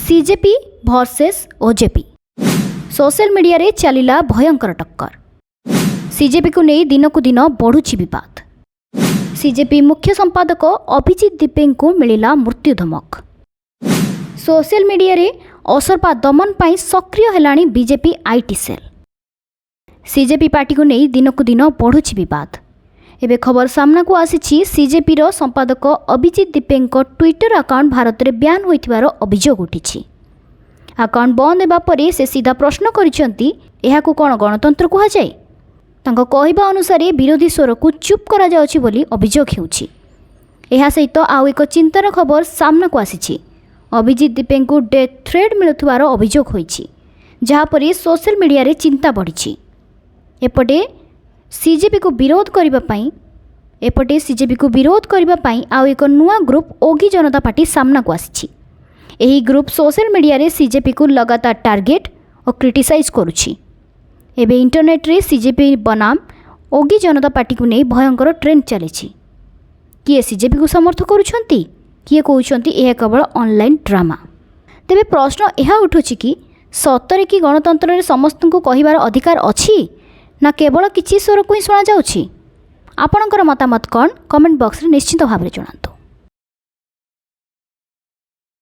CJP versus ओजेपी social media रे चलिला भयंकर टक्कर। सीजेपी को नहीं दिन को दिन बढ़ुची विवाद। सीजेपी मुख्य संपादक अभिजीत दीपेन को मिलिला मृत्यु धमक। सोशल मीडिया रे असरपा दमन पाई सक्रिय हेलाणी बीजेपी आईटी सेल। सीजेपी पार्टी को नहीं दिन को दिन बढ़ुची विवाद। एबे खबर सामना को आसी सीजेपी रो संपादक अभिजीत दीपेन को ट्विटर अकाउंट भारत में ब्यान होइथिबार अभियोग उठिछि। अकाउंट बंद हेबा परे से सीधा प्रश्न करिसेंती एहाकु कोन गणतंत्र कहा जाए। तांको कहिबा अनुसार विरोधी स्वर को चुप करा जाउछि बोली अभियोग हेउछि। एहा सहित आउ एक चिंतार खबर सामना को आसी। अभिजीत दीपेन को डेथ थ्रेट मिलुथिबार अभियोग होइछि, जहा पर सोशल मीडिया रे चिंता बढ़िछि। एपटे सीजेपी को विरोध करने आउ एक नुआ ग्रुप ओगी जनता पार्टी सामना को आसी। एही ग्रुप सोशल मीडिया रे सीजेपी को लगातार टार्गेट और क्रिटिसाइज करुछि। एबे इंटरनेट रे सीजेपी बनाम ओगी जनता पार्टी को नहीं भयंकर ट्रेंड चली। किए सीजेपी को समर्थन करुछंती, किए कहउछंती यह केवल ऑनलाइन ड्रामा। तेबे प्रश्न यह उठुछि कि सतरे कि गणतंत्र रे समस्त को कहिबार अधिकार अछि ना केवल किछि स्वर को ही शुणा जाउछि। आपणकर मतामत कौन कमेंट बॉक्स रे निश्चित भाव में जणातु।